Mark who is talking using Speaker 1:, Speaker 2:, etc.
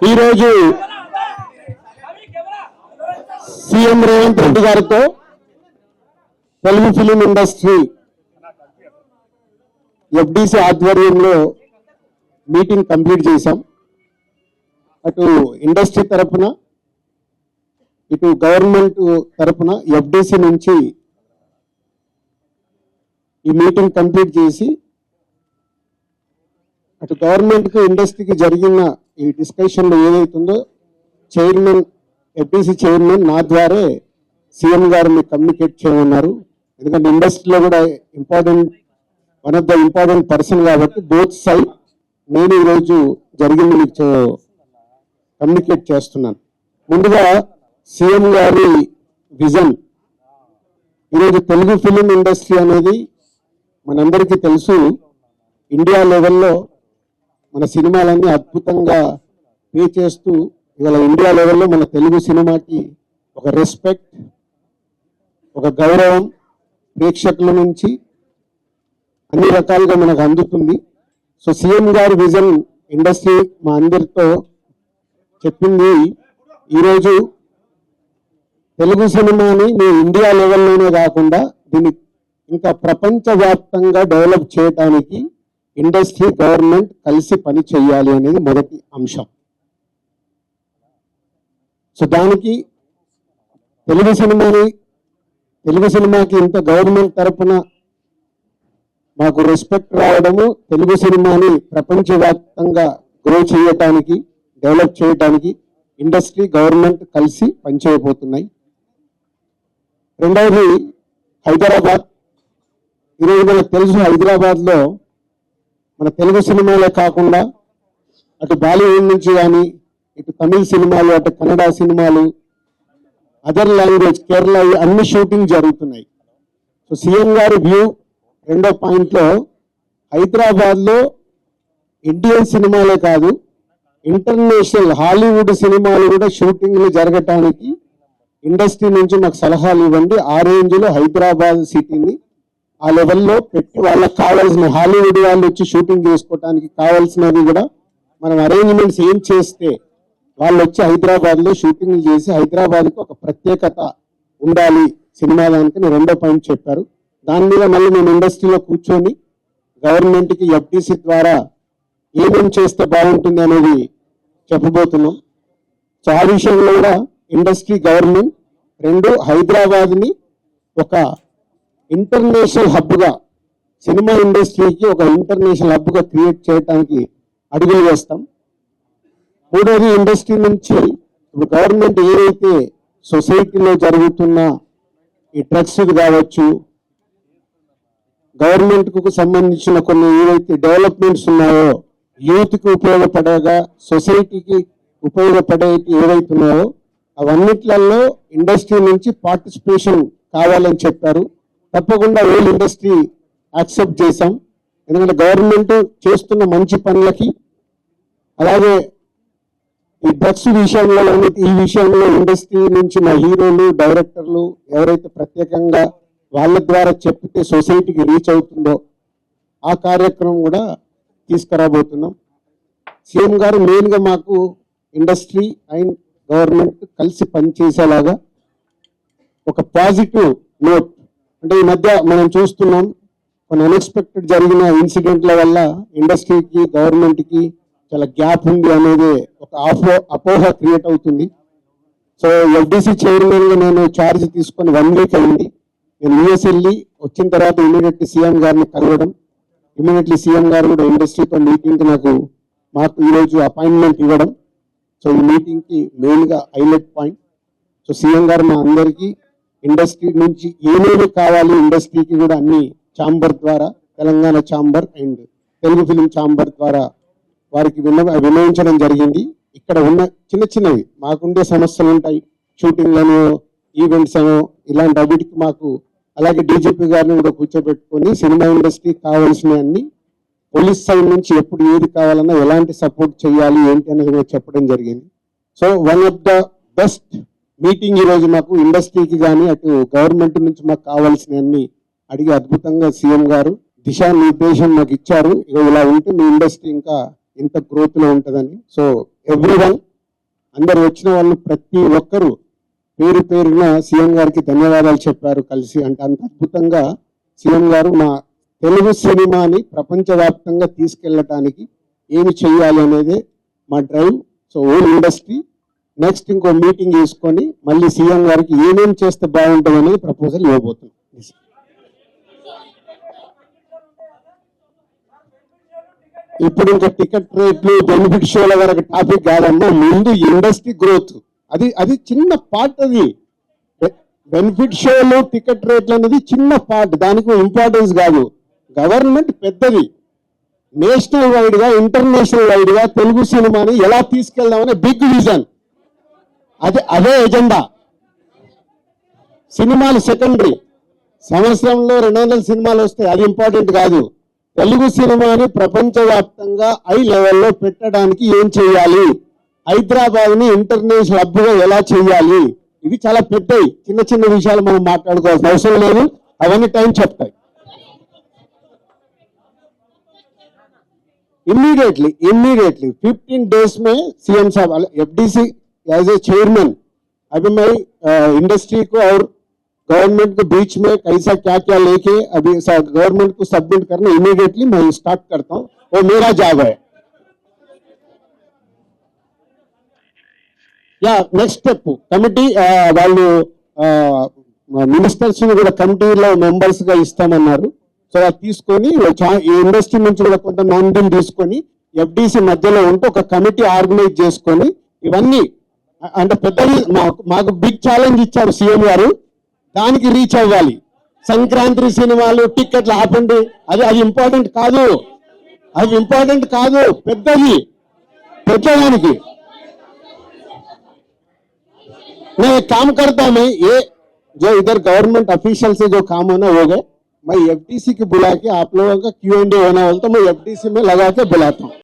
Speaker 1: ఈరోజు సీఎం రేవంత్ రెడ్డి గారితో Telugu film industry FDC ఆధ్వర్యంలో మీటింగ్ కంప్లీట్ చేశాం. అటు ఇండస్ట్రీ తరఫున ఇటు గవర్నమెంట్ తరఫున ఎఫ్డిసి నుంచి ఈ మీటింగ్ కంప్లీట్ చేసి అటు గవర్నమెంట్కి ఇండస్ట్రీకి జరిగిన ఈ డిస్కషన్లో ఏదైతుందో చైర్మన్ ఎఫ్డిసి చైర్మన్ నా ద్వారా సీఎం గారిని కమ్యూనికేట్ చేయమన్నారు. ఎందుకంటే ఇండస్ట్రీలో కూడా one of the important person కాబట్టి బోత్ సైడ్ నేను ఈరోజు జరిగింది మీకు కమ్యూనికేట్ చేస్తున్నాను. ముందుగా సీఎం గారి విజన్. ఈరోజు తెలుగు ఫిలిం ఇండస్ట్రీ అనేది మనందరికీ తెలుసు, ఇండియా లెవెల్లో మన సినిమాలన్నీ అద్భుతంగా పే చేస్తూ ఇవాళ ఇండియా లెవెల్లో మన తెలుగు సినిమాకి ఒక రెస్పెక్ట్, ఒక గౌరవం ప్రేక్షకుల నుంచి అన్ని రకాలుగా మనకు అందుతుంది. సో సీఎం గారి విజన్ ఇండస్ట్రీ మా అందరితో చెప్పింది, ఈరోజు తెలుగు సినిమాని మీ ఇండియా లెవెల్లోనే కాకుండా దీన్ని ఇంకా ప్రపంచవ్యాప్తంగా డెవలప్ చేయడానికి ఇండస్ట్రీ గవర్నమెంట్ కలిసి పని చేయాలి అనేది మొదటి అంశం. సో దానికి తెలుగు సినిమాకి ఇంత గవర్నమెంట్ తరఫున మాకు రెస్పెక్ట్ రావడము, తెలుగు సినిమాని ప్రపంచవ్యాప్తంగా గ్రో చేయటానికి డెవలప్ చేయడానికి ఇండస్ట్రీ గవర్నమెంట్ కలిసి పనిచేయబోతున్నాయి. రెండవది హైదరాబాద్. ఈరోజు మనకు తెలుసు, హైదరాబాద్లో మన తెలుగు సినిమాలే కాకుండా అటు బాలీవుడ్ నుంచి కానీ ఇటు తమిళ సినిమాలు, అటు కన్నడ సినిమాలు, అదర్ లాంగ్వేజ్, కేరళ, అన్ని షూటింగ్ జరుగుతున్నాయి. సో సీఎం గారి వ్యూ రెండో పాయింట్లో హైదరాబాద్లో ఇండియన్ సినిమాలే కాదు ఇంటర్నేషనల్ హాలీవుడ్ సినిమాలు కూడా షూటింగ్లు జరగటానికి ఇండస్ట్రీ నుంచి మాకు సలహాలు ఇవ్వండి. ఆ రేంజ్లో హైదరాబాద్ సిటీని ఆ లెవెల్లో పెట్టి వాళ్ళకి కావాల్సిన హాలీవుడ్ వాళ్ళు వచ్చి షూటింగ్ చేసుకోవటానికి కావాల్సినవి కూడా మనం అరేంజ్మెంట్స్ ఏం చేస్తే వాళ్ళు వచ్చి హైదరాబాద్లో షూటింగ్లు చేసి హైదరాబాద్కి ఒక ప్రత్యేకత ఉండాలి సినిమా దానికి రెండో పాయింట్ చెప్పారు. దాని మీద మళ్ళీ మేము ఇండస్ట్రీలో కూర్చొని గవర్నమెంట్కి ఎఫ్డిసి ద్వారా ఏమేం చేస్తే బాగుంటుంది అనేది చెప్పబోతున్నాం. సో ఆ విషయంలో కూడా ఇండస్ట్రీ గవర్నమెంట్ రెండు హైదరాబాద్ని ఒక ఇంటర్నేషనల్ హబ్గా, సినిమా ఇండస్ట్రీకి ఒక ఇంటర్నేషనల్ హబ్గా క్రియేట్ చేయడానికి అడుగులు వేస్తాం. మూడోది ఇండస్ట్రీ నుంచి ఇప్పుడు గవర్నమెంట్ ఏదైతే సొసైటీలో జరుగుతున్న ఈ డ్రగ్స్ కావచ్చు, గవర్నమెంట్కు సంబంధించిన కొన్ని ఏవైతే డెవలప్మెంట్స్ ఉన్నాయో, యూత్కి ఉపయోగపడేగా సొసైటీకి ఉపయోగపడే ఏవైతున్నాయో అవన్నిట్లలో ఇండస్ట్రీ నుంచి పార్టిసిపేషన్ కావాలని చెప్పారు. తప్పకుండా ఓల్ ఇండస్ట్రీ యాక్సెప్ట్ చేశాం. ఎందుకంటే గవర్నమెంట్ చేస్తున్న మంచి పనులకి, అలాగే ఈ డ్రగ్స్ విషయంలో ఈ విషయంలో ఇండస్ట్రీ నుంచి మా హీరోలు, డైరెక్టర్లు ఎవరైతే ప్రత్యేకంగా వాళ్ళ ద్వారా చెప్తే సొసైటీకి రీచ్ అవుతుందో ఆ కార్యక్రమం కూడా తీసుకురాబోతున్నాం. సీఎం గారు మెయిన్గా మాకు ఇండస్ట్రీ అండ్ గవర్నమెంట్ కలిసి పనిచేసేలాగా ఒక పాజిటివ్ నోట్, అంటే ఈ మధ్య మనం చూస్తున్నాం కొన్ని అన్ఎక్స్పెక్టెడ్ జరిగిన ఇన్సిడెంట్ల వల్ల ఇండస్ట్రీకి గవర్నమెంట్కి చాలా గ్యాప్ ఉంది అనేది ఒక అపోహ క్రియేట్ అవుతుంది. సో ఎఫ్డిసి చైర్మన్గా నేను ఛార్జ్ తీసుకొని 1 వీక్ అయింది. నేను యూఎస్ వెళ్ళి వచ్చిన తర్వాత ఇమీడియట్లీ సీఎం గారిని కలవడం, ఇమీడియట్లీ సీఎం గారు కూడా ఇండస్ట్రీతో మీటింగ్కి మాకు ఈరోజు అపాయింట్మెంట్ ఇవ్వడం. సో ఈ మీటింగ్కి మెయిన్గా హైలైట్ పాయింట్. సో సీఎం గారు మా అందరికీ ఇండస్ట్రీ నుంచి ఏమేమి కావాలి, ఇండస్ట్రీకి కూడా అన్ని ఛాంబర్ ద్వారా, Telangana chamber and Telugu film chamber ద్వారా వారికి విన్నవించడం జరిగింది. ఇక్కడ ఉన్న చిన్నవి మాకుండే సమస్యలు ఉంటాయి, షూటింగ్లను, ఈవెంట్స్ అనో ఇలాంటి అన్నిటికి మాకు, అలాగే డీజీపీ గారిని కూడా కూర్చోబెట్టుకొని సినిమా ఇండస్ట్రీకి కావాల్సిన అన్ని, పోలీస్ సైడ్ నుంచి ఎప్పుడు ఏది కావాలన్నా ఎలాంటి సపోర్ట్ చేయాలి ఏంటి అనేది కూడా చెప్పడం జరిగింది. So one of the best meeting ఈరోజు మాకు ఇండస్ట్రీకి కానీ అటు గవర్నమెంట్ నుంచి మాకు కావాల్సినవన్నీ అడిగి అద్భుతంగా సీఎం గారు దిశానిర్దేశం మాకు ఇచ్చారు. ఇలా ఉంటే మీ ఇండస్ట్రీ ఇంకా ఇంత గ్రోత్ లో ఉంటుందని. సో ఎవ్రీవన్ అందరు వచ్చిన వాళ్ళు ప్రతి ఒక్కరూ పేరు పేరున సీఎం గారికి ధన్యవాదాలు చెప్పారు కలిసి. అంటే అంత అద్భుతంగా సీఎం గారు మా తెలుగు సినిమాని ప్రపంచవ్యాప్తంగా తీసుకెళ్ళటానికి ఏమి చేయాలి అనేది మా drive. So own industry next ఇంకో మీటింగ్ తీసుకొని మళ్ళీ సీఎం గారికి ఏమేమి చేస్తే బాగుంటుంది అనేది ప్రపోజల్ ఇవ్వబోతున్నాం. ఇప్పుడు ఇంకా టికెట్ రేట్లు బెనిఫిట్ షోల వరకు టాపిక్ కాదమ్మా, ముందు ఇండస్ట్రీ గ్రోత్ అది చిన్న పార్ట్. అది బెనిఫిట్ షోలు టికెట్ రేట్లు అనేది చిన్న పార్ట్, దానికి ఇంపార్టెన్స్ కాదు. గవర్నమెంట్ పెద్దది, నేషనల్ వైడ్ గా ఇంటర్నేషనల్ వైడ్ గా తెలుగు సినిమాని ఎలా తీసుకెళ్దామనే బిగ్ విజన్, అదే ఎజెండా. సినిమాలు సెకండరీ, సంవత్సరంలో 200 సినిమాలు వస్తాయి, అది ఇంపార్టెంట్ కాదు. తెలుగు సినిమాని ప్రపంచవ్యాప్తంగా హై లెవెల్లో పెట్టడానికి ఏం చేయాలి, హైదరాబాద్ ని ఇంటర్నేషనల్ హబ్ గా ఎలా చేయాలి, ఇవి చాలా పెద్దవి. చిన్న చిన్న విషయాలు మనం మాట్లాడుకోవాల్సిన అవసరం లేదు, అవన్నీ టైం చెప్తాయి. इमीडिएटली 15 डेज में सीएम साहब एफडीसी एज ए चेयरमैन, अभी मैं इंडस्ट्री को और गवर्नमेंट के बीच में कैसा क्या क्या लेके अभी गवर्नमेंट को सबमिट करना इमीडिएटली मैं स्टार्ट करता हूँ, वो मेरा जॉब है. या नेक्स्ट स्टेप कमिटी వాళ్ళు మినిస్టర్స్ ని కూడా కమిటీలో మెంబర్స్ గా ఇస్తామన్నారు. సో అది తీసుకొని ఈ ఇండస్ట్రీ నుంచి కూడా కొంత మందిని తీసుకొని ఎఫ్డిసి మధ్యలో ఉంటూ ఒక కమిటీ ఆర్గనైజ్ చేసుకొని ఇవన్నీ అంటే పెద్దది మాకు బిగ్ ఛాలెంజ్ ఇచ్చారు సీఎం గారు, దానికి రీచ్ అవ్వాలి. సంక్రాంతి సినిమాలు టికెట్లు ఆపండి, అది ఇంపార్టెంట్ కాదు, పెద్దదానికి मैं काम करता हूं, मैं ये जो इधर गवर्नमेंट ऑफिशियल से जो काम होना हो गए, मैं एफडीसी की बुला के आप लोगों का Q&A होना बोलता, मैं एफडीसी में लगा के बुलाता हूँ.